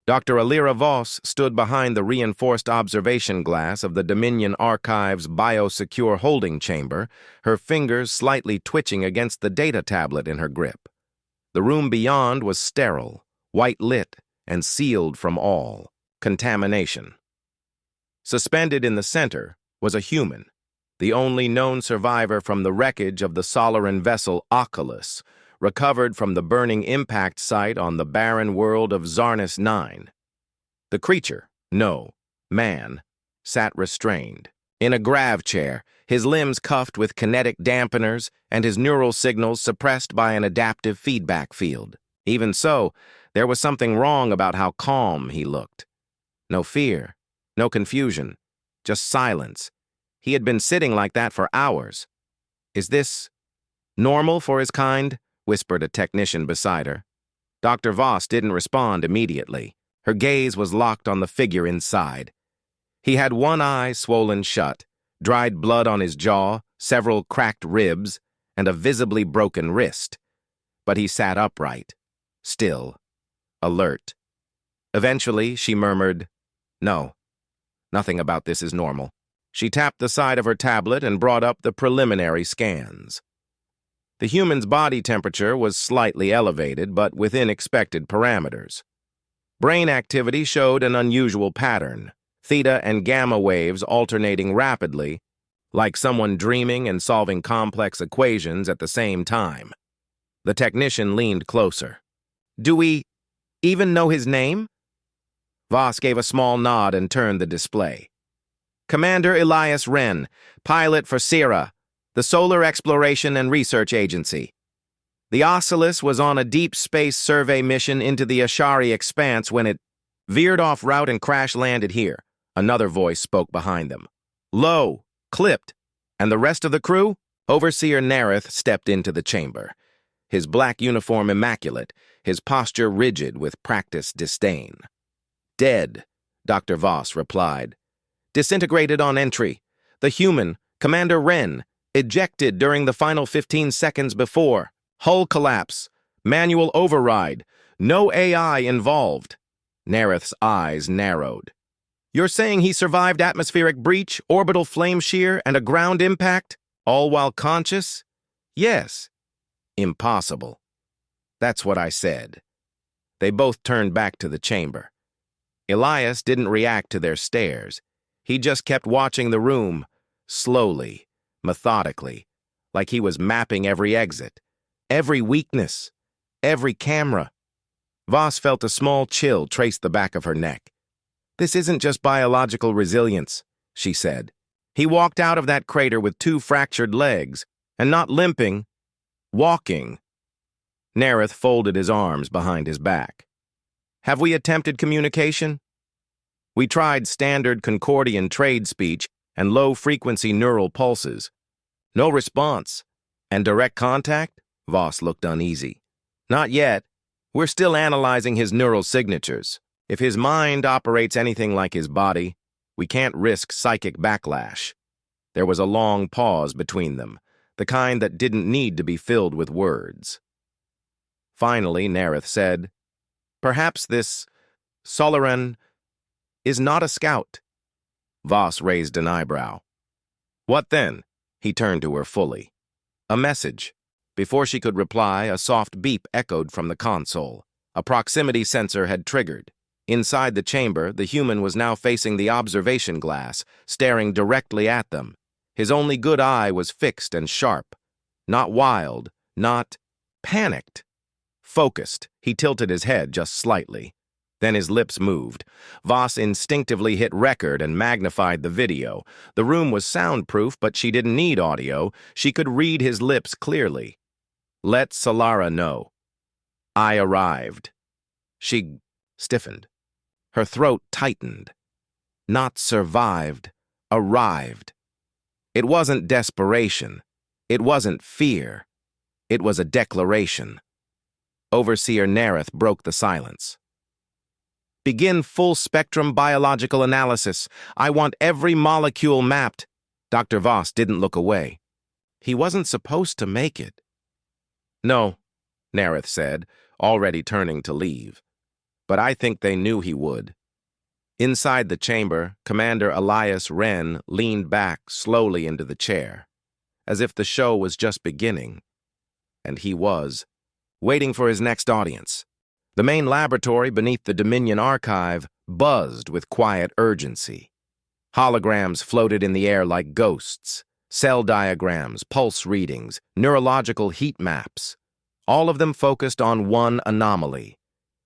Dr. Alira Voss stood behind the reinforced observation glass of the Dominion Archive's biosecure holding chamber, her fingers slightly twitching against the data tablet in her grip. The room beyond was sterile, white-lit, and sealed from all contamination. Suspended in the center was a human, the only known survivor from the wreckage of the Solaran vessel Oculus, recovered from the burning impact site on the barren world of Zarnus 9. The creature, no, man, sat restrained, in a grav chair, his limbs cuffed with kinetic dampeners and his neural signals suppressed by an adaptive feedback field. Even so, there was something wrong about how calm he looked. No fear, no confusion, just silence. He had been sitting like that for hours. "Is this normal for his kind?" whispered a technician beside her. Dr. Voss didn't respond immediately. Her gaze was locked on the figure inside. He had one eye swollen shut, dried blood on his jaw, several cracked ribs, and a visibly broken wrist. But he sat upright, still, alert. Eventually, she murmured, "No, nothing about this is normal." She tapped the side of her tablet and brought up the preliminary scans. The human's body temperature was slightly elevated, but within expected parameters. Brain activity showed an unusual pattern, theta and gamma waves alternating rapidly, like someone dreaming and solving complex equations at the same time. The technician leaned closer. "Do we even know his name?" Voss gave a small nod and turned the display. "Commander Elias Wren, pilot for SIRA, the Solar Exploration and Research Agency. The Oculus was on a deep space survey mission into the Ashari expanse when it veered off route and crash-landed here." Another voice spoke behind them. "Low, clipped. And the rest of the crew?" Overseer Nareth stepped into the chamber, his black uniform immaculate, his posture rigid with practiced disdain. "Dead," Dr. Voss replied. "Disintegrated on entry. The human, Commander Wren, ejected during the final 15 seconds before. Hull collapse. Manual override. No AI involved." Nareth's eyes narrowed. "You're saying he survived atmospheric breach, orbital flame shear, and a ground impact, all while conscious?" "Yes." "Impossible." "That's what I said." They both turned back to the chamber. Elias didn't react to their stares. He just kept watching the room, slowly, methodically, like he was mapping every exit, every weakness, every camera. Voss felt a small chill trace the back of her neck. "This isn't just biological resilience," she said. "He walked out of that crater with 2 fractured legs, and not limping, walking." Nareth folded his arms behind his back. "Have we attempted communication?" "We tried standard Concordian trade speech and low-frequency neural pulses. No response." "And direct contact?" Voss looked uneasy. "Not yet. We're still analyzing his neural signatures. If his mind operates anything like his body, we can't risk psychic backlash." There was a long pause between them, the kind that didn't need to be filled with words. Finally, Nareth said, "Perhaps this Solaran is not a scout." Voss raised an eyebrow. "What then?" He turned to her fully. "A message." Before she could reply, a soft beep echoed from the console. A proximity sensor had triggered. Inside the chamber, the human was now facing the observation glass, staring directly at them. His only good eye was fixed and sharp. Not wild, not panicked. Focused, he tilted his head just slightly. Then his lips moved. Voss instinctively hit record and magnified the video. The room was soundproof, but she didn't need audio. She could read his lips clearly. "Let Solara know. I arrived." She stiffened. Her throat tightened. Not survived, arrived. It wasn't desperation. It wasn't fear. It was a declaration. Overseer Nareth broke the silence. "Begin full-spectrum biological analysis. I want every molecule mapped." Dr. Voss didn't look away. He wasn't supposed to make it. "No," Nareth said, already turning to leave. but I think they knew he would. Inside the chamber, Commander Elias Wren leaned back slowly into the chair, as if the show was just beginning. And he was, waiting for his next audience. The main laboratory beneath the Dominion archive buzzed with quiet urgency. Holograms floated in the air like ghosts, cell diagrams, pulse readings, neurological heat maps. All of them focused on one anomaly.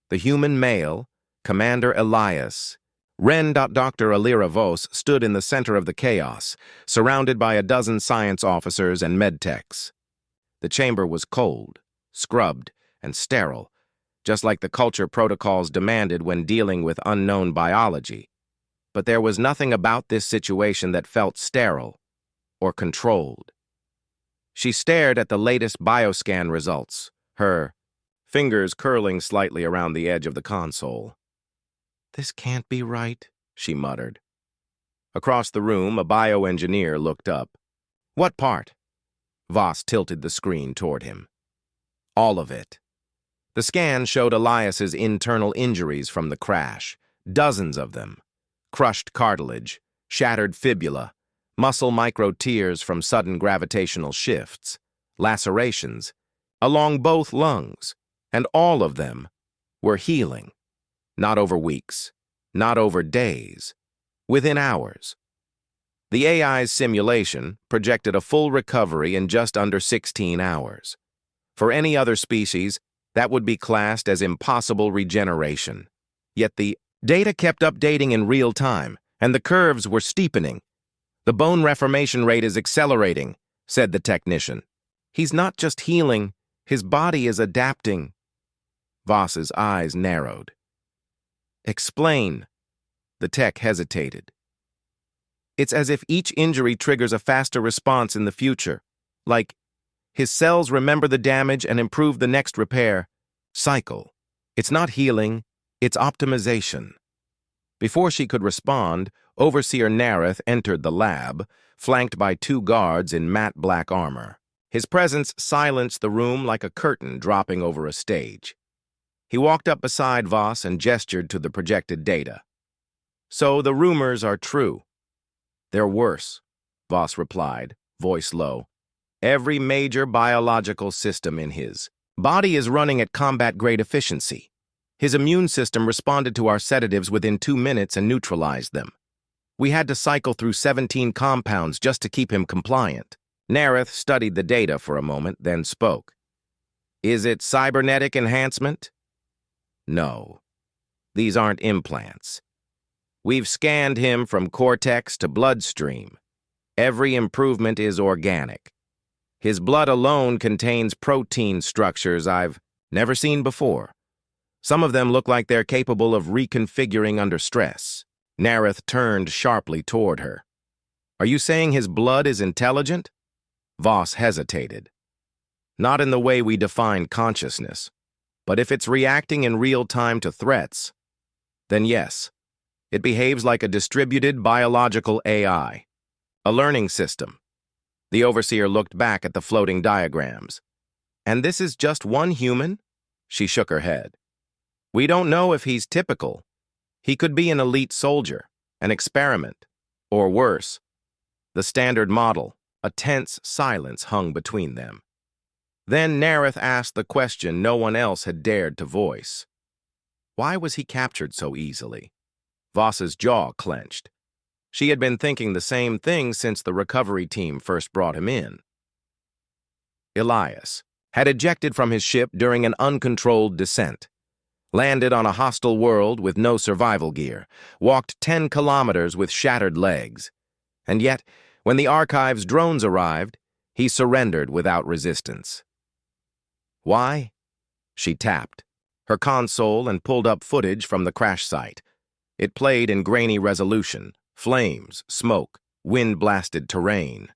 The human male, Commander Elias. Dr. Alira Vos stood in the center of the chaos, surrounded by a dozen science officers and medtechs. The chamber was cold, scrubbed, and sterile, just like the culture protocols demanded when dealing with unknown biology. But there was nothing about this situation that felt sterile or controlled. She stared at the latest bioscan results, her fingers curling slightly around the edge of the console. "This can't be right," she muttered. Across the room, a bioengineer looked up. "What part?" Voss tilted the screen toward him. "All of it." The scan showed Elias's internal injuries from the crash, dozens of them. Crushed cartilage, shattered fibula, muscle micro-tears from sudden gravitational shifts, lacerations, along both lungs, and all of them were healing. Not over weeks, not over days, within hours. The AI's simulation projected a full recovery in just under 16 hours. For any other species, that would be classed as impossible regeneration. Yet the data kept updating in real time, and the curves were steepening. "The bone reformation rate is accelerating," said the technician. "He's not just healing, his body is adapting." Voss's eyes narrowed. "Explain." The tech hesitated. "It's as if each injury triggers a faster response in the future. Like, his cells remember the damage and improve the next repair cycle. It's not healing, it's optimization." Before she could respond, Overseer Nareth entered the lab, flanked by two guards in matte black armor. His presence silenced the room like a curtain dropping over a stage. He walked up beside Voss and gestured to the projected data. "So the rumors are true." "They're worse," Voss replied, voice low. "Every major biological system in his body is running at combat-grade efficiency. His immune system responded to our sedatives within 2 minutes and neutralized them. We had to cycle through 17 compounds just to keep him compliant." Nareth studied the data for a moment, then spoke. "Is it cybernetic enhancement?" "No. These aren't implants. We've scanned him from cortex to bloodstream. Every improvement is organic. His blood alone contains protein structures I've never seen before. Some of them look like they're capable of reconfiguring under stress." Nareth turned sharply toward her. "Are you saying his blood is intelligent?" Voss hesitated. "Not in the way we define consciousness. But if it's reacting in real time to threats, then yes, it behaves like a distributed biological AI, a learning system." The overseer looked back at the floating diagrams. "And this is just one human?" She shook her head. "We don't know if he's typical. He could be an elite soldier, an experiment, or worse. The standard model." A tense silence hung between them. Then Nareth asked the question no one else had dared to voice. Why was he captured so easily? Voss's jaw clenched. She had been thinking the same thing since the recovery team first brought him in. Elias had ejected from his ship during an uncontrolled descent, landed on a hostile world with no survival gear, walked 10 kilometers with shattered legs. And yet, when the Archive's drones arrived, he surrendered without resistance. Why? She tapped her console and pulled up footage from the crash site. It played in grainy resolution, flames, smoke, wind-blasted terrain.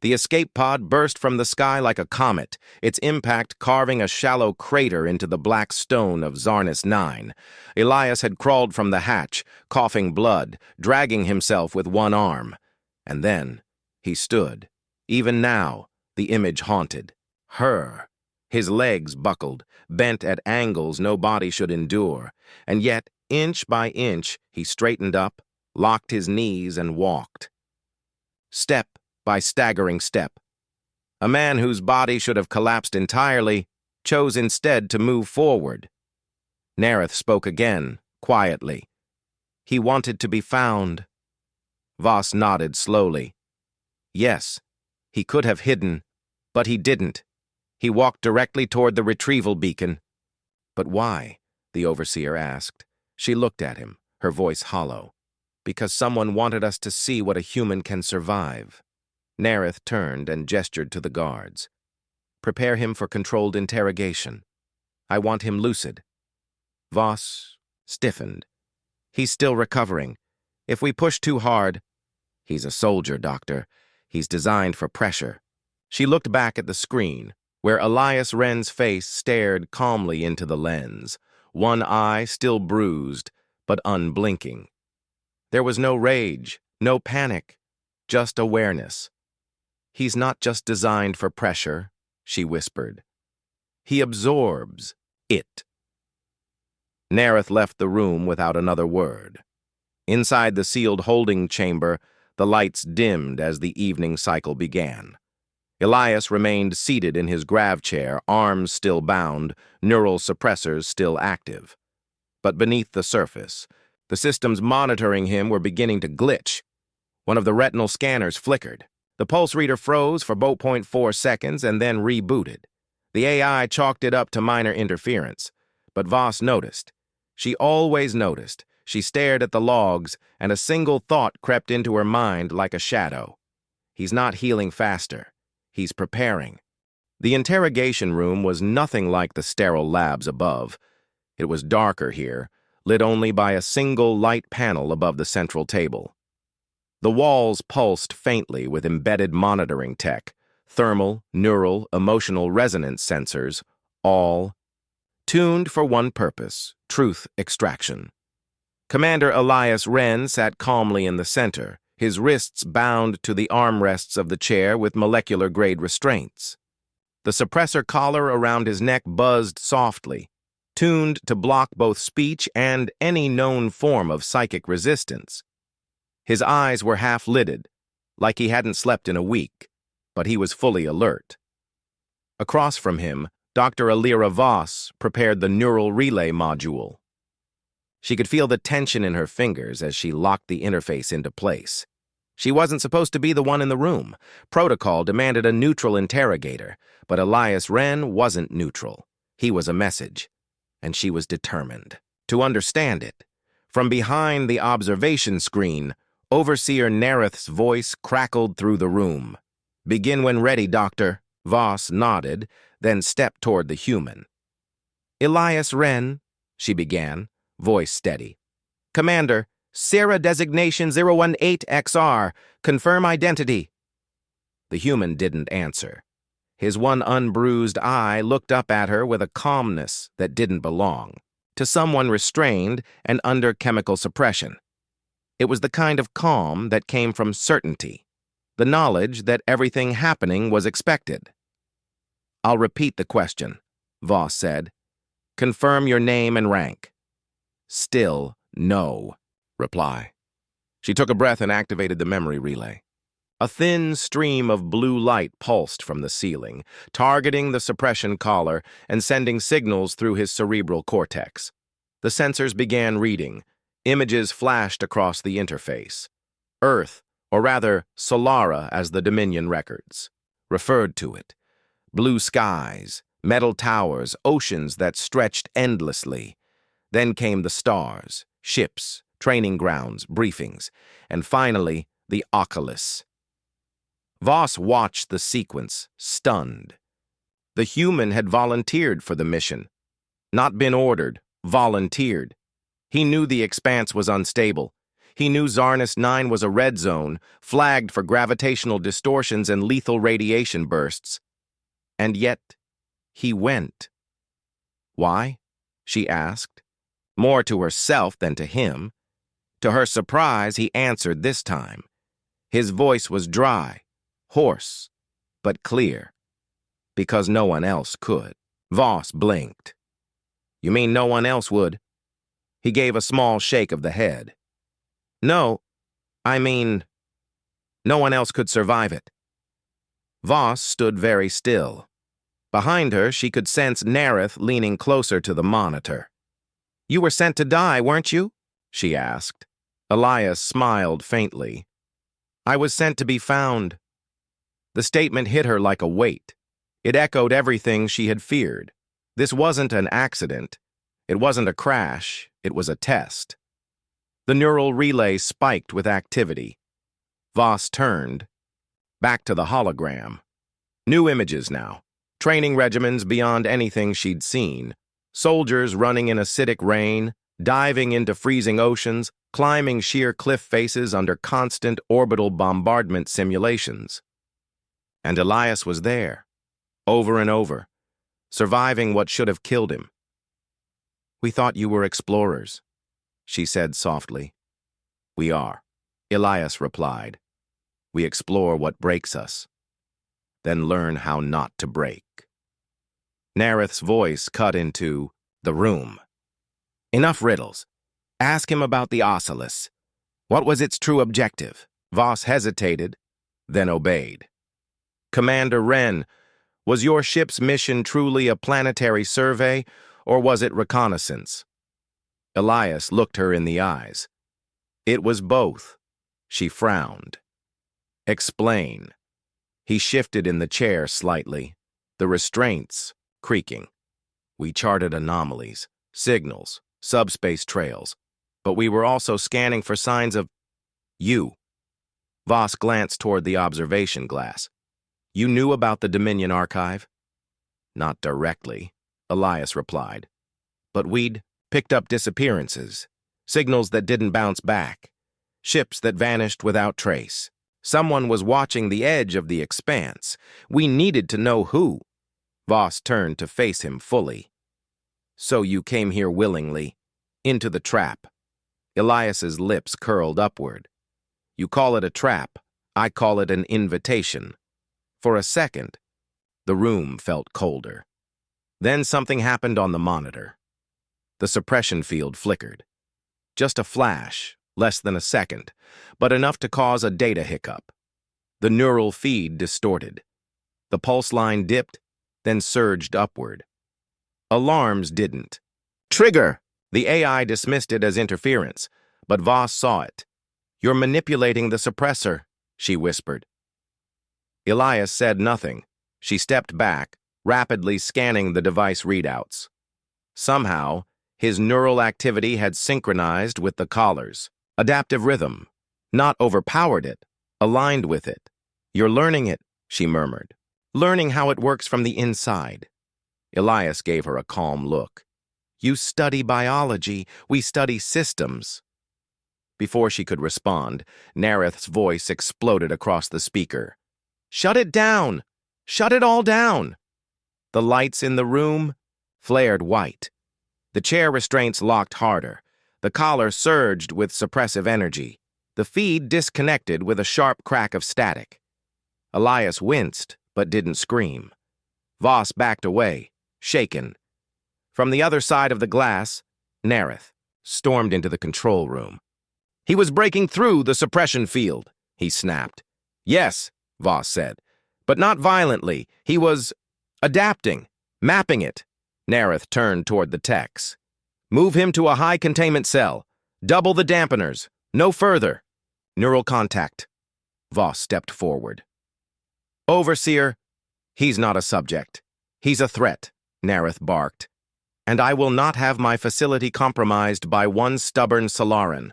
The escape pod burst from the sky like a comet, its impact carving a shallow crater into the black stone of Zarnus 9. Elias had crawled from the hatch, coughing blood, dragging himself with one arm. And then he stood. Even now, the image haunted her. His legs buckled, bent at angles no body should endure, and yet, inch by inch, he straightened up, locked his knees, and walked. Step by staggering step. A man whose body should have collapsed entirely chose instead to move forward. Nereth spoke again, quietly. He wanted to be found. Voss nodded slowly. Yes, he could have hidden, but he didn't. He walked directly toward the retrieval beacon. But why? The overseer asked. She looked at him, her voice hollow. Because someone wanted us to see what a human can survive. Nereth turned and gestured to the guards. Prepare him for controlled interrogation. I want him lucid. Voss stiffened. He's still recovering. If we push too hard... He's a soldier, Doctor. He's designed for pressure. She looked back at the screen, where Elias Wren's face stared calmly into the lens, one eye still bruised, but unblinking. There was no rage, no panic, just awareness. He's not just designed for pressure, she whispered. He absorbs it. Nereth left the room without another word. Inside the sealed holding chamber, the lights dimmed as the evening cycle began. Elias remained seated in his grav chair, arms still bound, neural suppressors still active. But beneath the surface, the systems monitoring him were beginning to glitch. One of the retinal scanners flickered. The pulse reader froze for 0.4 seconds and then rebooted. The AI chalked it up to minor interference. But Voss noticed. She always noticed. She stared at the logs, and a single thought crept into her mind like a shadow. He's not healing faster. He's preparing. The interrogation room was nothing like the sterile labs above. It was darker here, lit only by a single light panel above the central table. The walls pulsed faintly with embedded monitoring tech, thermal, neural, emotional resonance sensors, all tuned for one purpose: truth extraction. Commander Elias Wren sat calmly in the center, his wrists bound to the armrests of the chair with molecular-grade restraints. The suppressor collar around his neck buzzed softly, tuned to block both speech and any known form of psychic resistance. His eyes were half-lidded, like he hadn't slept in a week, but he was fully alert. Across from him, Dr. Alira Voss prepared the neural relay module. She could feel the tension in her fingers as she locked the interface into place. She wasn't supposed to be the one in the room. Protocol demanded a neutral interrogator, but Elias Wren wasn't neutral. He was a message, and she was determined to understand it. From behind the observation screen, Overseer Nereth's voice crackled through the room. Begin when ready, Doctor. Voss nodded, then stepped toward the human. Elias Wren, she began, voice steady. Commander, Sarah designation 018XR. Confirm identity. The human didn't answer. His one unbruised eye looked up at her with a calmness that didn't belong to someone restrained and under chemical suppression. It was the kind of calm that came from certainty, the knowledge that everything happening was expected. I'll repeat the question, Voss said. Confirm your name and rank. Still no reply. She took a breath and activated the memory relay. A thin stream of blue light pulsed from the ceiling, targeting the suppression collar and sending signals through his cerebral cortex. The sensors began reading. Images flashed across the interface. Earth, or rather Solara as the Dominion records, referred to it. Blue skies, metal towers, oceans that stretched endlessly. Then came the stars, ships, training grounds, briefings, and finally, the Oculus. Voss watched the sequence, stunned. The human had volunteered for the mission. Not been ordered, volunteered. He knew the expanse was unstable. He knew Zarnus 9 was a red zone, flagged for gravitational distortions and lethal radiation bursts. And yet, he went. Why? She asked, more to herself than to him. To her surprise, he answered this time. His voice was dry, hoarse, but clear. Because no one else could. Voss blinked. You mean no one else would? He gave a small shake of the head. No, I mean, no one else could survive it. Voss stood very still. Behind her, she could sense Nerith leaning closer to the monitor. You were sent to die, weren't you? She asked. Elias smiled faintly. I was sent to be found. The statement hit her like a weight. It echoed everything she had feared. This wasn't an accident. It wasn't a crash. It was a test. The neural relay spiked with activity. Voss turned. Back to the hologram. New images now. Training regimens beyond anything she'd seen. Soldiers running in acidic rain, diving into freezing oceans, climbing sheer cliff faces under constant orbital bombardment simulations. And Elias was there, over and over, surviving what should have killed him. We thought you were explorers, she said softly. We are, Elias replied. We explore what breaks us, then learn how not to break. Nerith's voice cut into the room. Enough riddles. Ask him about the Oculus. What was its true objective? Voss hesitated, then obeyed. Commander Wren, was your ship's mission truly a planetary survey, or was it reconnaissance? Elias looked her in the eyes. It was both. She frowned. Explain. He shifted in the chair slightly, the restraints creaking. We charted anomalies, signals, subspace trails, but we were also scanning for signs of you. Voss glanced toward the observation glass. You knew about the Dominion archive? Not directly, Elias replied. But we'd picked up disappearances, signals that didn't bounce back, ships that vanished without trace. Someone was watching the edge of the expanse. We needed to know who. Voss turned to face him fully. So you came here willingly, into the trap. Elias's lips curled upward. You call it a trap. I call it an invitation. For a second, the room felt colder. Then something happened on the monitor. The suppression field flickered. Just a flash, less than a second, but enough to cause a data hiccup. The neural feed distorted. The pulse line dipped, then surged upward. Alarms didn't. Trigger! The AI dismissed it as interference, but Voss saw it. You're manipulating the suppressor, she whispered. Elias said nothing. She stepped back, rapidly scanning the device readouts. Somehow, his neural activity had synchronized with the collar's. Adaptive rhythm. Not overpowered it, aligned with it. You're learning it, she murmured. Learning how it works from the inside. Elias gave her a calm look. You study biology, we study systems. Before she could respond, Nerith's voice exploded across the speaker. Shut it down! Shut it all down! The lights in the room flared white. The chair restraints locked harder. The collar surged with suppressive energy. The feed disconnected with a sharp crack of static. Elias winced, but didn't scream. Voss backed away, shaken. From the other side of the glass, Nerith stormed into the control room. He was breaking through the suppression field, he snapped. Yes, Voss said, but not violently. He was adapting, mapping it. Nerith turned toward the techs. Move him to a high containment cell. Double the dampeners. No further. Neural contact. Voss stepped forward. Overseer, he's not a subject. He's a threat, Nerith barked. And I will not have my facility compromised by one stubborn Solaran.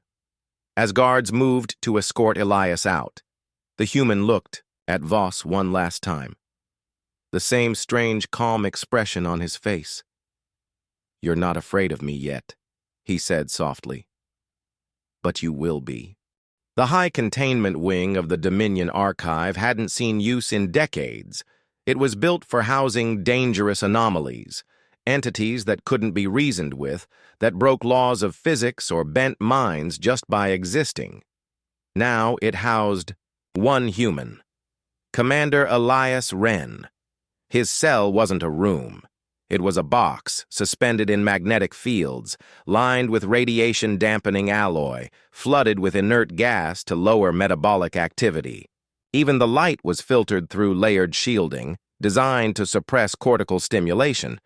As guards moved to escort Elias out, the human looked at Voss one last time. The same strange, calm expression on his face. You're not afraid of me yet, he said softly. But you will be. The high containment wing of the Dominion Archive hadn't seen use in decades. It was built for housing dangerous anomalies, entities that couldn't be reasoned with, that broke laws of physics or bent minds just by existing. Now it housed one human, Commander Elias Wren. His cell wasn't a room. It was a box, suspended in magnetic fields, lined with radiation-dampening alloy, flooded with inert gas to lower metabolic activity. Even the light was filtered through layered shielding, designed to suppress cortical stimulation,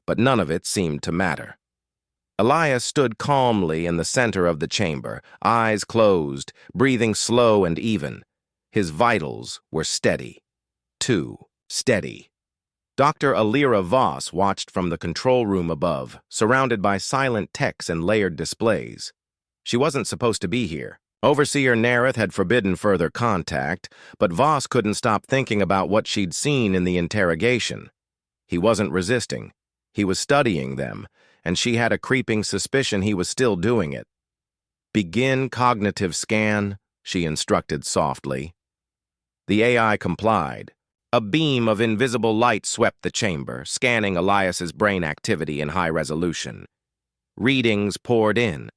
but none of it seemed to matter. Elias stood calmly in the center of the chamber, eyes closed, breathing slow and even. His vitals were steady. Too steady. Dr. Alira Voss watched from the control room above, surrounded by silent techs and layered displays. She wasn't supposed to be here. Overseer Nareth had forbidden further contact, but Voss couldn't stop thinking about what she'd seen in the interrogation. He wasn't resisting. He was studying them, and she had a creeping suspicion he was still doing it. "Begin cognitive scan," she instructed softly. The AI complied. A beam of invisible light swept the chamber, scanning Elias's brain activity in high resolution. Readings poured in.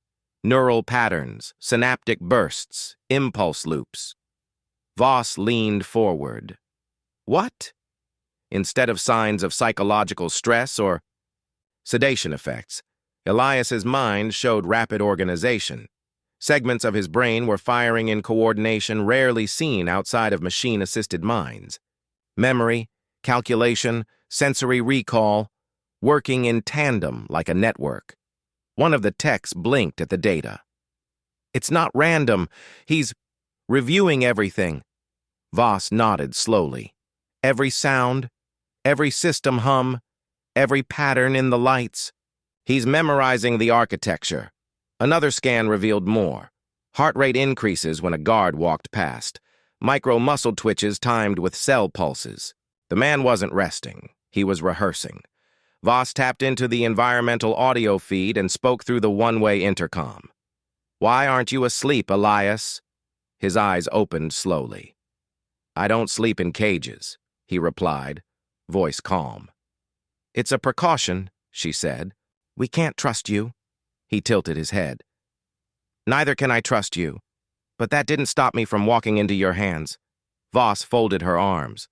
Neural patterns, synaptic bursts, impulse loops. Voss leaned forward. What? Instead of signs of psychological stress or sedation effects, Elias's mind showed rapid organization. Segments of his brain were firing in coordination rarely seen outside of machine-assisted minds. Memory, calculation, sensory recall, working in tandem like a network. One of the techs blinked at the data. "It's not random. He's reviewing everything." Voss nodded slowly. "Every sound, every system hum, every pattern in the lights. He's memorizing the architecture." Another scan revealed more. Heart rate increases when a guard walked past. Micro-muscle twitches timed with cell pulses. The man wasn't resting. He was rehearsing. Voss tapped into the environmental audio feed and spoke through the one-way intercom. "Why aren't you asleep, Elias?" His eyes opened slowly. "I don't sleep in cages," he replied, voice calm. "It's a precaution," she said. "We can't trust you." He tilted his head. "Neither can I trust you. But that didn't stop me from walking into your hands." Voss folded her arms.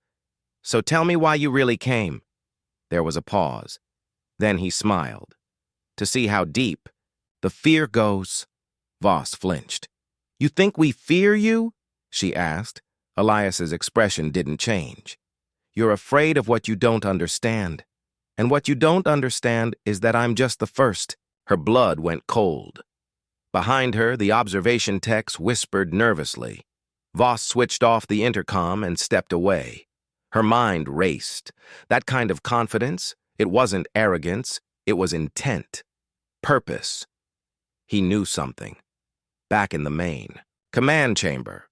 "So tell me why you really came." There was a pause. Then he smiled. "To see how deep the fear goes." Voss flinched. "You think we fear you?" she asked. Elias's expression didn't change. "You're afraid of what you don't understand. And what you don't understand is that I'm just the first." Her blood went cold. Behind her, the observation techs whispered nervously. Voss switched off the intercom and stepped away. Her mind raced. That kind of confidence, it wasn't arrogance, it was intent. Purpose. He knew something. Back in the main command chamber,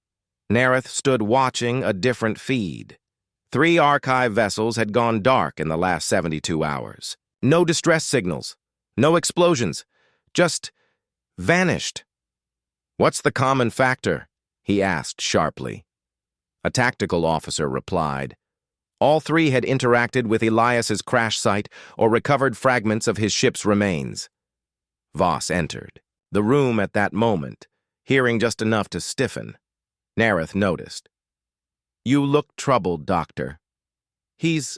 Nareth stood watching a different feed. 3 archive vessels had gone dark in the last 72 hours. No distress signals, no explosions, just vanished. "What's the common factor?" he asked sharply. A tactical officer replied. All 3 had interacted with Elias's crash site or recovered fragments of his ship's remains. Voss entered the room at that moment, hearing just enough to stiffen. Nareth noticed. "You look troubled, Doctor." "He's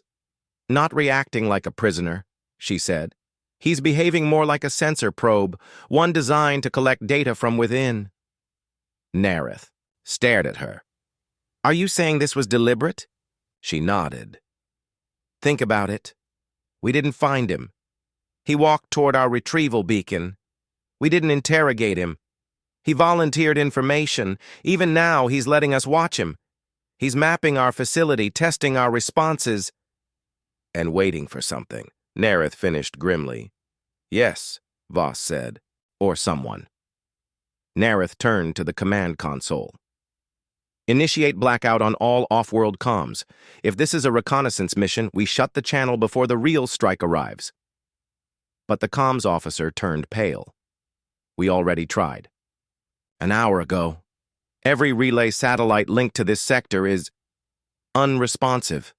not reacting like a prisoner," she said. "He's behaving more like a sensor probe, one designed to collect data from within." Nareth stared at her. "Are you saying this was deliberate?" She nodded. "Think about it. We didn't find him. He walked toward our retrieval beacon. We didn't interrogate him. He volunteered information. Even now, he's letting us watch him. He's mapping our facility, testing our responses." "And waiting for something," Nareth finished grimly. "Yes," Voss said, "or someone." Nareth turned to the command console. "Initiate blackout on all off-world comms. If this is a reconnaissance mission, we shut the channel before the real strike arrives." But the comms officer turned pale. "We already tried. An hour ago. Every relay satellite linked to this sector is unresponsive."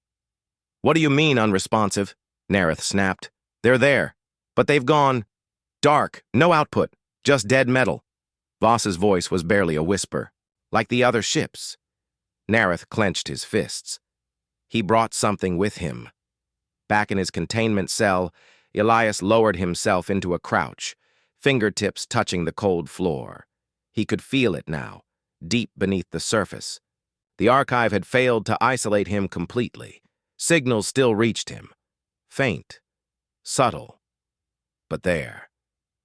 "What do you mean, unresponsive?" Nareth snapped. "They're there, but they've gone dark, no output, just dead metal." Voss's voice was barely a whisper. "Like the other ships." Nareth clenched his fists. "He brought something with him. Back in his containment cell, Elias lowered himself into a crouch, fingertips touching the cold floor. He could feel it now, deep beneath the surface. The archive had failed to isolate him completely. Signals still reached him. Faint, subtle, but there.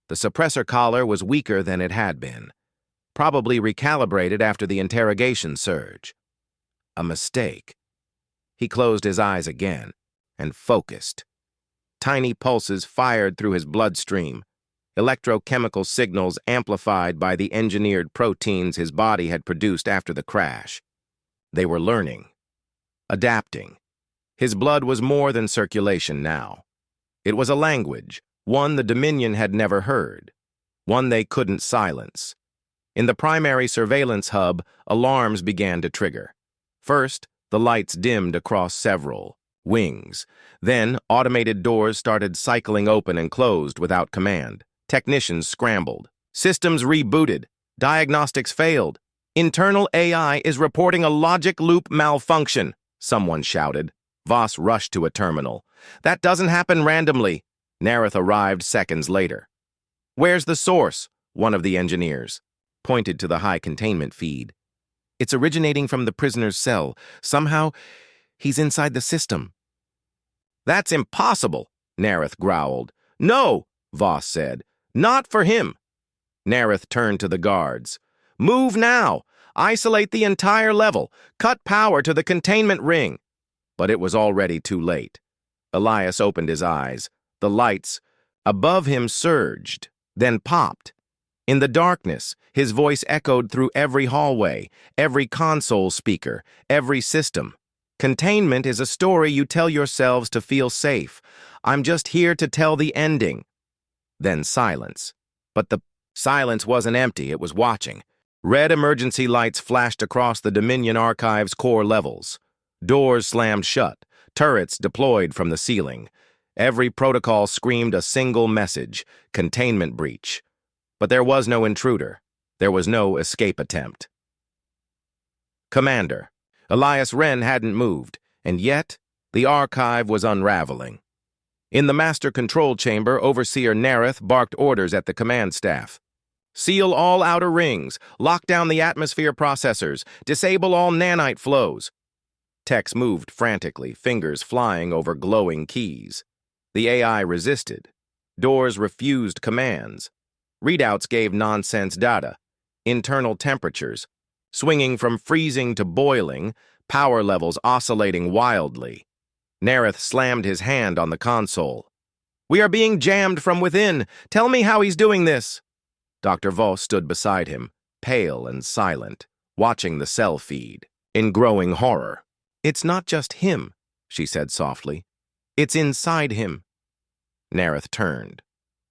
The suppressor collar was weaker than it had been, probably recalibrated after the interrogation surge. A mistake. He closed his eyes again and focused. Tiny pulses fired through his bloodstream, electrochemical signals amplified by the engineered proteins his body had produced after the crash. They were learning, adapting. His blood was more than circulation now. It was a language, one the Dominion had never heard, one they couldn't silence. In the primary surveillance hub, alarms began to trigger. First, the lights dimmed across several wings. Then, automated doors started cycling open and closed without command. Technicians scrambled. Systems rebooted. Diagnostics failed. Internal AI is reporting a logic loop malfunction, someone shouted. Voss rushed to a terminal. That doesn't happen randomly. Nareth arrived seconds later. Where's the source? One of the engineers pointed to the high containment feed. It's originating from the prisoner's cell. Somehow, he's inside the system. That's impossible, Nareth growled. No, Voss said. Not for him. Nareth turned to the guards. Move now. Isolate the entire level. Cut power to the containment ring. But it was already too late. Elias opened his eyes. The lights above him surged, then popped. In the darkness, his voice echoed through every hallway, every console speaker, every system. Containment is a story you tell yourselves to feel safe. I'm just here to tell the ending. Then silence. But the silence wasn't empty, it was watching. Red emergency lights flashed across the Dominion Archive's core levels. Doors slammed shut, turrets deployed from the ceiling. Every protocol screamed a single message, containment breach. But there was no intruder. There was no escape attempt. Commander. Elias Wren hadn't moved, and yet the archive was unraveling. In the master control chamber, Overseer Nareth barked orders at the command staff. Seal all outer rings, lock down the atmosphere processors, disable all nanite flows. Techs moved frantically, fingers flying over glowing keys. The AI resisted. Doors refused commands. Readouts gave nonsense data. Internal temperatures, swinging from freezing to boiling, power levels oscillating wildly. Nareth slammed his hand on the console. We are being jammed from within. Tell me how he's doing this. Dr. Voss stood beside him, pale and silent, watching the cell feed, in growing horror. It's not just him, she said softly. It's inside him. Nareth turned.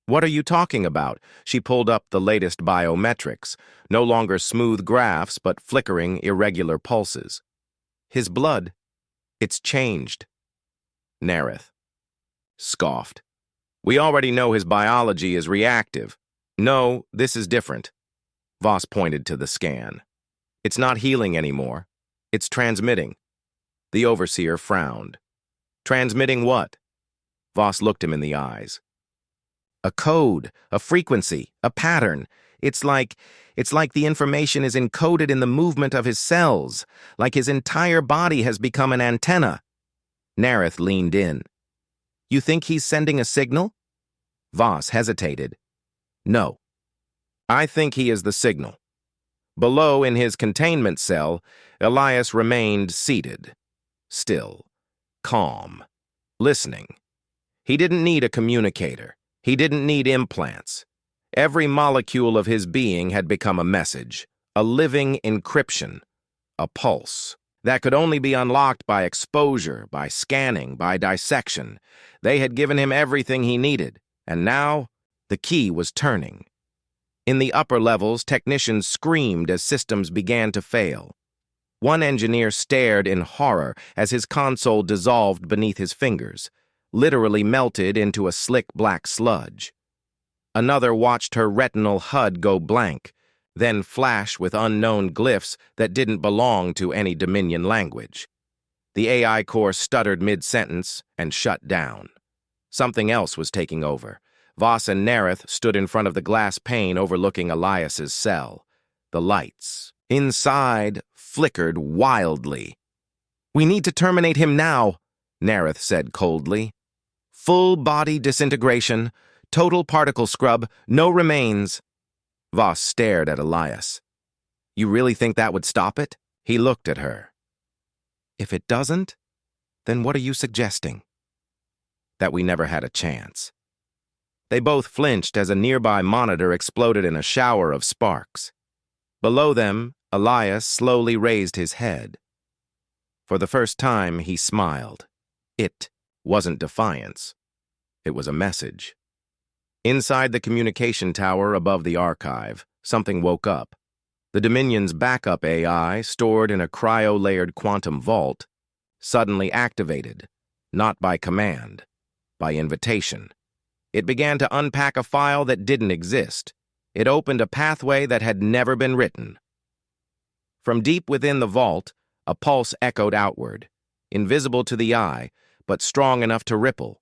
What are you talking about? She pulled up the latest biometrics, no longer smooth graphs, but flickering, irregular pulses. His blood, it's changed. Nareth scoffed. We already know his biology is reactive. No, this is different. Voss pointed to the scan. It's not healing anymore. It's transmitting. The overseer frowned. Transmitting what? Voss looked him in the eyes. A code, a frequency, a pattern. It's like the information is encoded in the movement of his cells, like his entire body has become an antenna. Nareth leaned in. You think he's sending a signal? Voss hesitated. No. I think he is the signal. Below in his containment cell, Elias remained seated, still, calm, listening. He didn't need a communicator. He didn't need implants. Every molecule of his being had become a message, a living encryption, a pulse that could only be unlocked by exposure, by scanning, by dissection. They had given him everything he needed, and now the key was turning. In the upper levels, technicians screamed as systems began to fail. One engineer stared in horror as his console dissolved beneath his fingers, literally melted into a slick black sludge. Another watched her retinal HUD go blank, then flash with unknown glyphs that didn't belong to any Dominion language. The AI core stuttered mid-sentence and shut down. Something else was taking over. Voss and Nerith stood in front of the glass pane overlooking Elias's cell. The lights inside flickered wildly. "We need to terminate him now," Nerith said coldly. "Full body disintegration, total particle scrub, no remains." Voss stared at Elias. "You really think that would stop it?" He looked at her. "If it doesn't, then what are you suggesting?" "That we never had a chance." They both flinched as a nearby monitor exploded in a shower of sparks. Below them, Elias slowly raised his head. For the first time, he smiled. It wasn't defiance. It was a message. Inside the communication tower above the archive, something woke up. The Dominion's backup AI, stored in a cryo-layered quantum vault, suddenly activated, not by command, by invitation. It began to unpack a file that didn't exist. It opened a pathway that had never been written. From deep within the vault, a pulse echoed outward, invisible to the eye, but strong enough to ripple.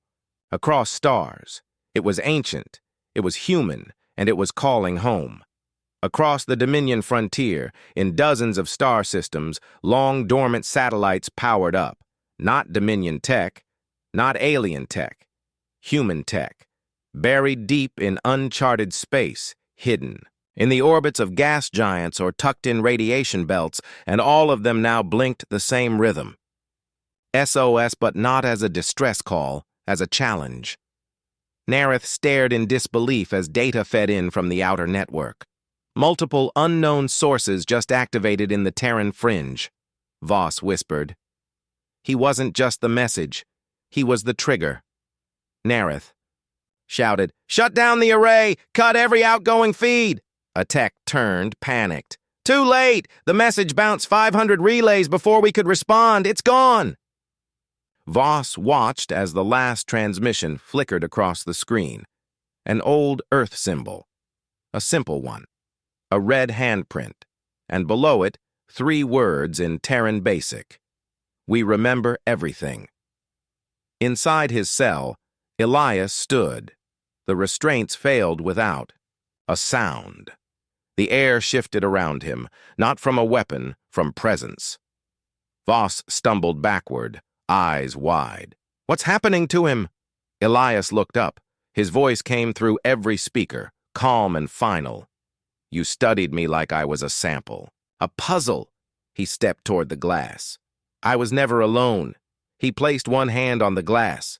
Across stars, it was ancient, it was human, and it was calling home. Across the Dominion frontier, in dozens of star systems, long dormant satellites powered up. Not Dominion tech, not alien tech, human tech. Buried deep in uncharted space, hidden, in the orbits of gas giants or tucked in radiation belts, and all of them now blinked the same rhythm. SOS, but not as a distress call, as a challenge. Nerith stared in disbelief as data fed in from the outer network. Multiple unknown sources just activated in the Terran fringe. Voss whispered. He wasn't just the message. He was the trigger. Nerith shouted, "Shut down the array! Cut every outgoing feed!" A tech turned, panicked. "Too late! The message bounced 500 relays before we could respond. It's gone!" Voss watched as the last transmission flickered across the screen. An old Earth symbol. A simple one. A red handprint. And below it, 3 words in Terran Basic. "We remember everything." Inside his cell, Elias stood. The restraints failed without. A sound. The air shifted around him, not from a weapon, from presence. Voss stumbled backward, eyes wide. "What's happening to him?" Elias looked up. His voice came through every speaker, calm and final. "You studied me like I was a sample. A puzzle." He stepped toward the glass. "I was never alone." He placed one hand on the glass.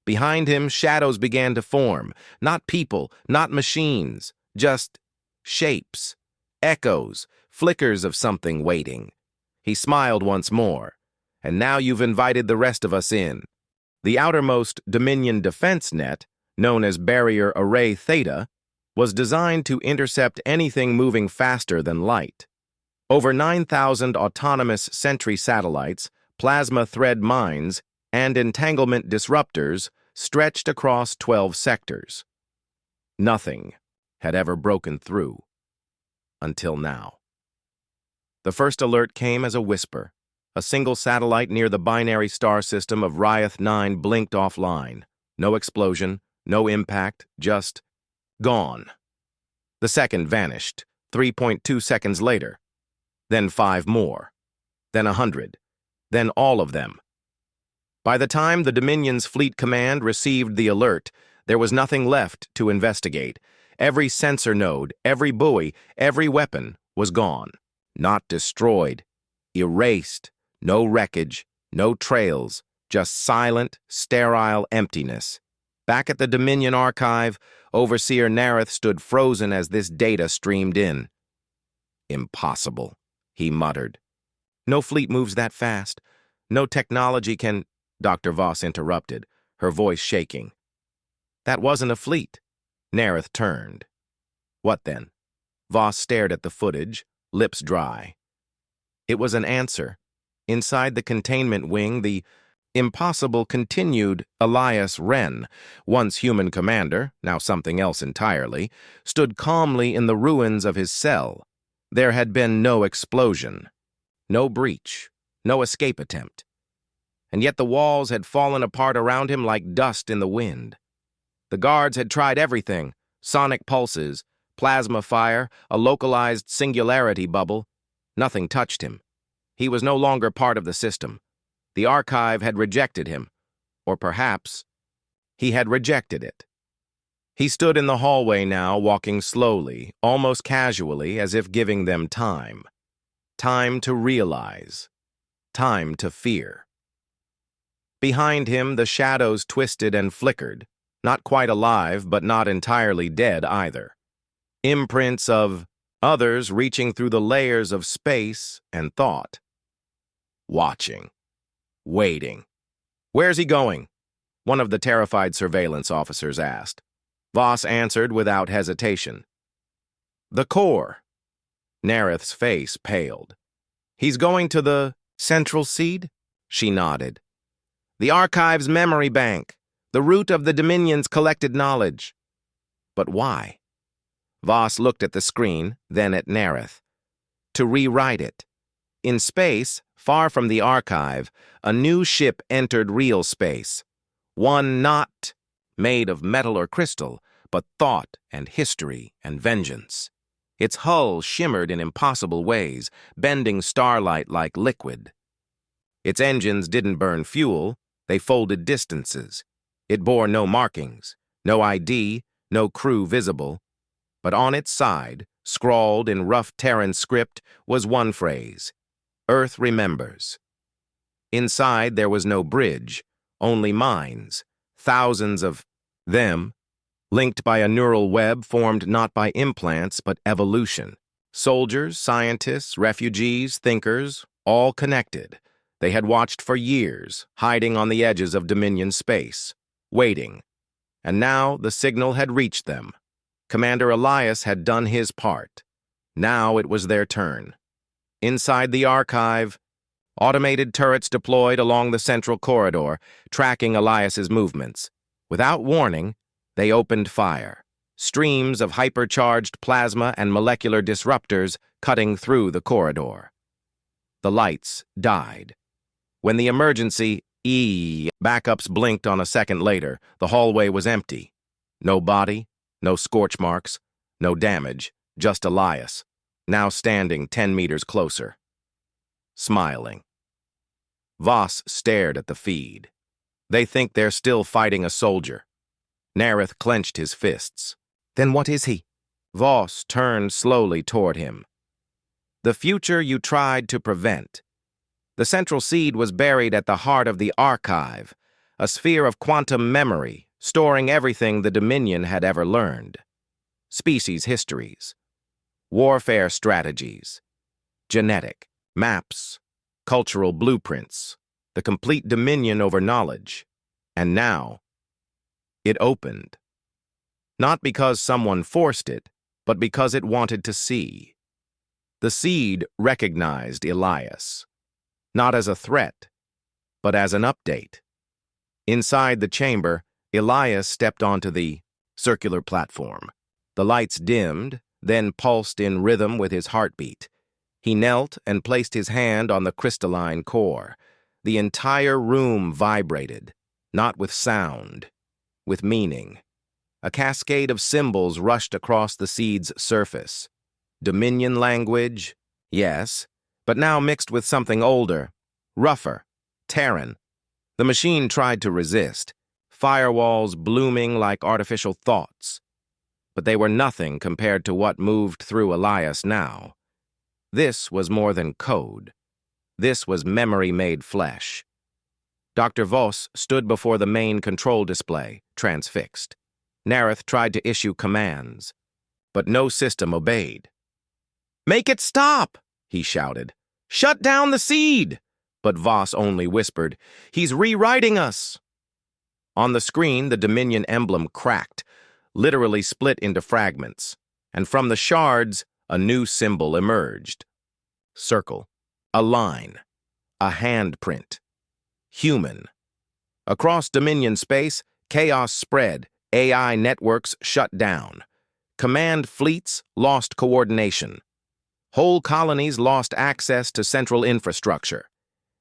Behind him, shadows began to form. Not people, not machines, just shapes, echoes, flickers of something waiting. He smiled once more. "And now you've invited the rest of us in." The outermost Dominion defense net, known as Barrier Array Theta, was designed to intercept anything moving faster than light. Over 9,000 autonomous Sentry satellites, plasma thread mines, and entanglement disruptors stretched across 12 sectors. Nothing had ever broken through. Until now. The first alert came as a whisper. A single satellite near the binary star system of Ryath 9 blinked offline. No explosion, no impact, just gone. The second vanished, 3.2 seconds later. Then 5 more. Then 100. Then all of them. By the time the Dominion's Fleet Command received the alert, there was nothing left to investigate. Every sensor node, every buoy, every weapon was gone. Not destroyed. Erased. No wreckage, no trails, just silent, sterile emptiness. Back at the Dominion archive, Overseer Nerith stood frozen as this data streamed in. "Impossible," he muttered. "No fleet moves that fast. No technology can—" Dr. Voss interrupted, her voice shaking. "That wasn't a fleet." Nerith turned. "What then?" Voss stared at the footage, lips dry. It was an answer. Inside the containment wing, the impossible continued Elias Wren, once human commander, now something else entirely, stood calmly in the ruins of his cell. There had been no explosion, no breach, no escape attempt. and yet the walls had fallen apart around him like dust in the wind. The guards had tried everything: sonic pulses, plasma fire, a localized singularity bubble. Nothing touched him. He was no longer part of the system. The archive had rejected him, or perhaps he had rejected it. He stood in the hallway now, walking slowly, almost casually, as if giving them time. Time to realize. Time to fear. Behind him, the shadows twisted and flickered, not quite alive, but not entirely dead either. Imprints of others reaching through the layers of space and thought. Watching. Waiting. "Where's he going?" one of the terrified surveillance officers asked. Voss answered without hesitation. "The core." Nereth's face paled. "He's going to the central seed?" She nodded. "The archive's memory bank, the root of the Dominion's collected knowledge." But why? Voss looked at the screen, then at Nereth. To rewrite it. In space, far from the archive, a new ship entered real space. One not made of metal or crystal, but thought and history and vengeance. Its hull shimmered in impossible ways, bending starlight like liquid. Its engines didn't burn fuel, they folded distances. It bore no markings, no ID, no crew visible. But on its side, scrawled in rough Terran script, was one phrase: Earth remembers. Inside there was no bridge, only minds, thousands of them, linked by a neural web formed not by implants but evolution. Soldiers, scientists, refugees, thinkers, all connected. They had watched for years, hiding on the edges of Dominion space, waiting. And now the signal had reached them. Commander Elias had done his part. Now it was their turn. Inside the archive, automated turrets deployed along the central corridor, tracking Elias's movements. Without warning, they opened fire, streams of hypercharged plasma and molecular disruptors cutting through the corridor. The lights died. When the emergency backups blinked on a second later, the hallway was empty. No body, no scorch marks, no damage, just Elias, now standing 10 meters closer, smiling. Voss stared at the feed. They think they're still fighting a soldier. Nereth clenched his fists. Then what is he? Voss turned slowly toward him. The future you tried to prevent. The central seed was buried at the heart of the archive, a sphere of quantum memory, storing everything the Dominion had ever learned. Species histories, warfare strategies, genetic, maps, cultural blueprints, the complete dominion over knowledge. And now, it opened. Not because someone forced it, but because it wanted to see. The seed recognized Elias, not as a threat, but as an update. Inside the chamber, Elias stepped onto the circular platform. The lights dimmed, then pulsed in rhythm with his heartbeat. He knelt and placed his hand on the crystalline core. The entire room vibrated, not with sound, with meaning. A cascade of symbols rushed across the seed's surface. Dominion language, yes, but now mixed with something older, rougher, Terran. The machine tried to resist, firewalls blooming like artificial thoughts. But they were nothing compared to what moved through Elias now. This was more than code. This was memory made flesh. Dr. Voss stood before the main control display, transfixed. Nereth tried to issue commands, but no system obeyed. "Make it stop!" he shouted. "Shut down the seed!" But Voss only whispered, "He's rewriting us!" On the screen, the Dominion emblem cracked, literally split into fragments, and from the shards, a new symbol emerged. Circle, a line, a handprint. Human. Across Dominion space, chaos spread, AI networks shut down. Command fleets lost coordination. Whole colonies lost access to central infrastructure.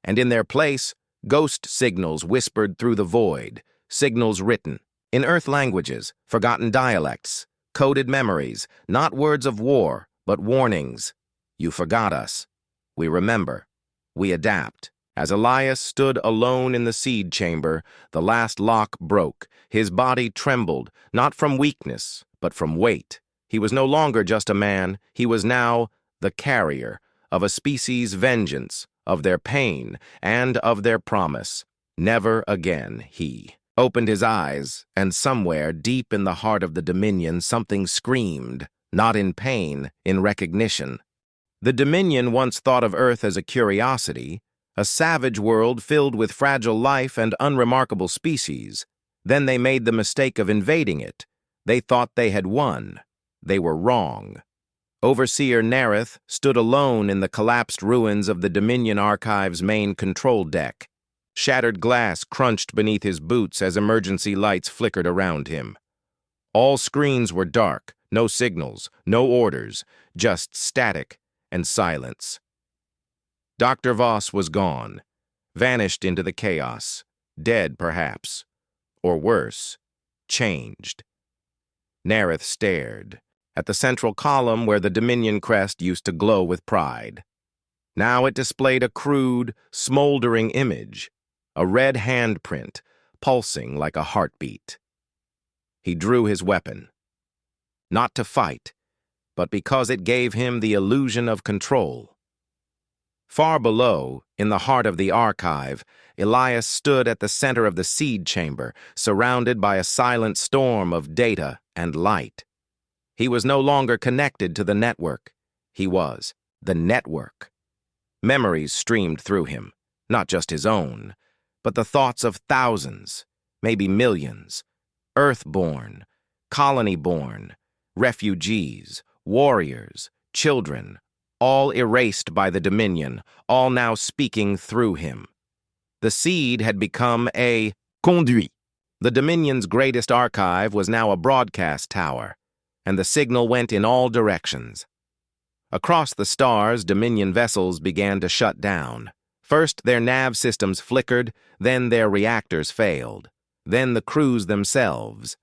And in their place, Ghost signals whispered through the void, signals written, in Earth languages, forgotten dialects, coded memories, not words of war, but warnings. You forgot us. We remember. We adapt. As Elias stood alone in the seed chamber, the last lock broke. His body trembled, not from weakness, but from weight. He was no longer just a man. He was now the carrier of a species' vengeance, of their pain, and of their promise. Never again, he opened his eyes, and somewhere deep in the heart of the Dominion something screamed, not in pain, in recognition. The Dominion once thought of Earth as a curiosity, a savage world filled with fragile life and unremarkable species. Then they made the mistake of invading it. They thought they had won. They were wrong. Overseer Nerith stood alone in the collapsed ruins of the Dominion Archive's main control deck. Shattered glass crunched beneath his boots as emergency lights flickered around him. All screens were dark, no signals, no orders, just static and silence. Dr. Voss was gone, vanished into the chaos, dead perhaps, or worse, changed. Nerith stared at the central column where the Dominion crest used to glow with pride. Now it displayed a crude, smoldering image, a red handprint, pulsing like a heartbeat. He drew his weapon, not to fight, but because it gave him the illusion of control. Far below, in the heart of the archive, Elias stood at the center of the seed chamber, surrounded by a silent storm of data and light. He was no longer connected to the network. He was the network. Memories streamed through him, not just his own, but the thoughts of thousands, maybe millions, Earth-born, colony-born, refugees, warriors, children, all erased by the Dominion, all now speaking through him. The seed had become a conduit. The Dominion's greatest archive was now a broadcast tower, and the signal went in all directions. Across the stars, Dominion vessels began to shut down. First, their nav systems flickered, then their reactors failed. Then the crews themselves,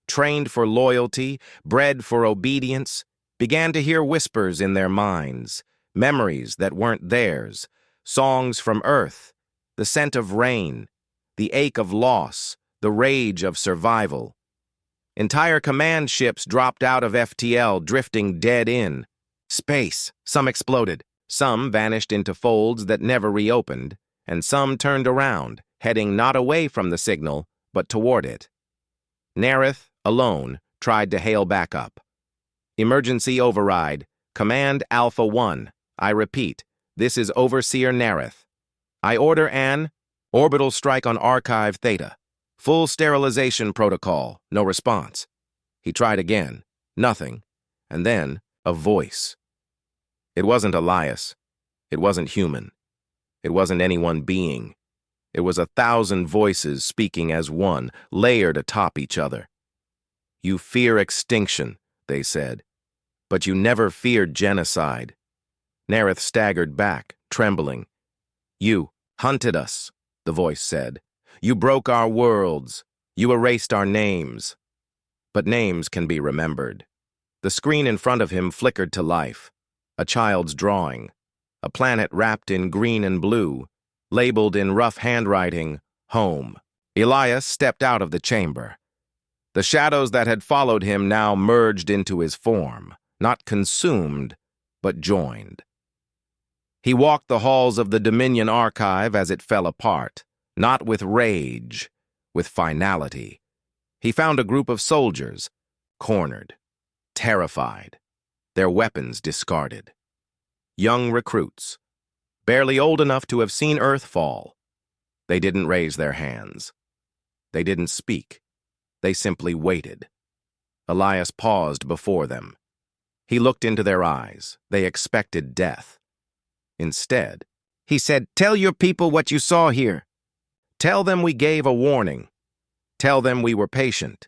trained for loyalty, bred for obedience, began to hear whispers in their minds, memories that weren't theirs, songs from Earth, the scent of rain, the ache of loss, the rage of survival. Entire command ships dropped out of FTL, drifting dead in space. Some exploded, some vanished into folds that never reopened, and some turned around, heading not away from the signal, but toward it. Nerith, alone, tried to hail back up. Emergency override. Command Alpha 1. I repeat, this is Overseer Nerith. I order an orbital strike on Archive Theta. Full sterilization protocol. No response. He tried again. Nothing. And then, a voice. It wasn't Elias. It wasn't human. It wasn't any one being. It was 1,000 voices speaking as one, layered atop each other. You fear extinction, they said, but you never feared genocide. Nerith staggered back, trembling. You hunted us, the voice said. You broke our worlds. You erased our names. But names can be remembered. The screen in front of him flickered to life. A child's drawing. A planet wrapped in green and blue, labeled in rough handwriting, home. Elias stepped out of the chamber. The shadows that had followed him now merged into his form, not consumed, but joined. He walked the halls of the Dominion Archive as it fell apart, not with rage, with finality. He found a group of soldiers, cornered, terrified, their weapons discarded. Young recruits, barely old enough to have seen Earth fall. They didn't raise their hands. They didn't speak. They simply waited. Elias paused before them. He looked into their eyes. They expected death. Instead, he said, "Tell your people what you saw here. Tell them we gave a warning. Tell them we were patient."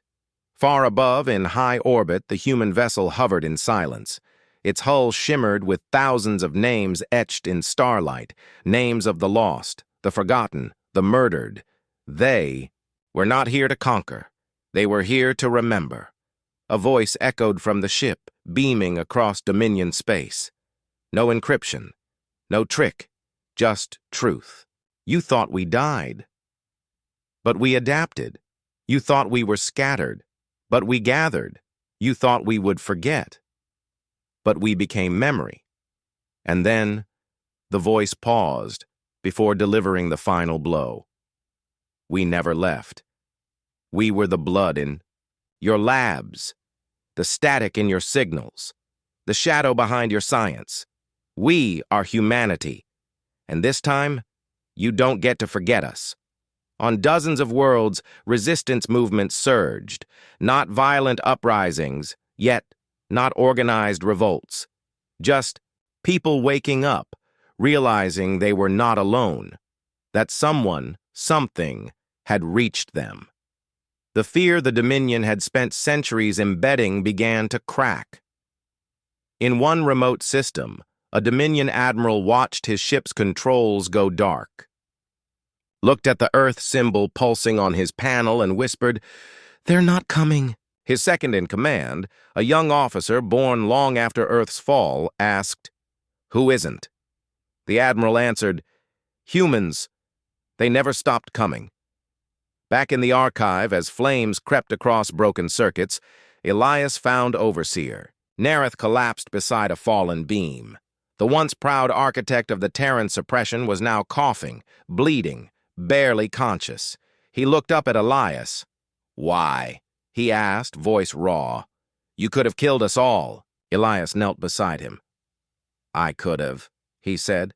Far above, in high orbit, the human vessel hovered in silence. Its hull shimmered with thousands of names etched in starlight, names of the lost, the forgotten, the murdered. They were not here to conquer. They were here to remember. A voice echoed from the ship, beaming across Dominion space. No encryption, no trick, just truth. You thought we died, but we adapted. You thought we were scattered, but we gathered. You thought we would forget, but we became memory. And then the voice paused before delivering the final blow. We never left. We were the blood in your labs, the static in your signals, the shadow behind your science. We are humanity. And this time, you don't get to forget us. On dozens of worlds, resistance movements surged, not violent uprisings, yet not organized revolts. Just people waking up, realizing they were not alone, that someone, something, had reached them. The fear the Dominion had spent centuries embedding began to crack. In one remote system, a Dominion admiral watched his ship's controls go dark, looked at the Earth symbol pulsing on his panel and whispered, "They're not coming." His second-in-command, a young officer born long after Earth's fall, asked, "Who isn't?" The admiral answered, "Humans. They never stopped coming." Back in the archive, as flames crept across broken circuits, Elias found Overseer. Nereth collapsed beside a fallen beam. The once proud architect of the Terran suppression was now coughing, bleeding, barely conscious. He looked up at Elias. "Why?" he asked, voice raw. "You could have killed us all." Elias knelt beside him. "I could have," he said.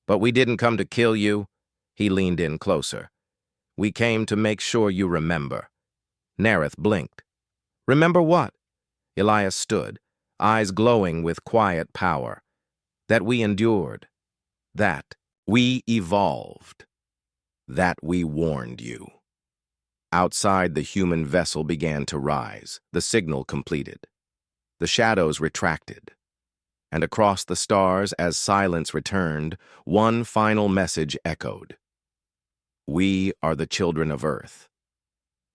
"But we didn't come to kill you." He leaned in closer. "We came to make sure you remember." Nereth blinked. "Remember what?" Elias stood, eyes glowing with quiet power. "That we endured. That we evolved. That we warned you." Outside, the human vessel began to rise, the signal completed. The shadows retracted. And across the stars, as silence returned, one final message echoed. "We are the children of Earth,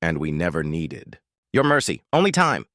and we never needed your mercy. Only time."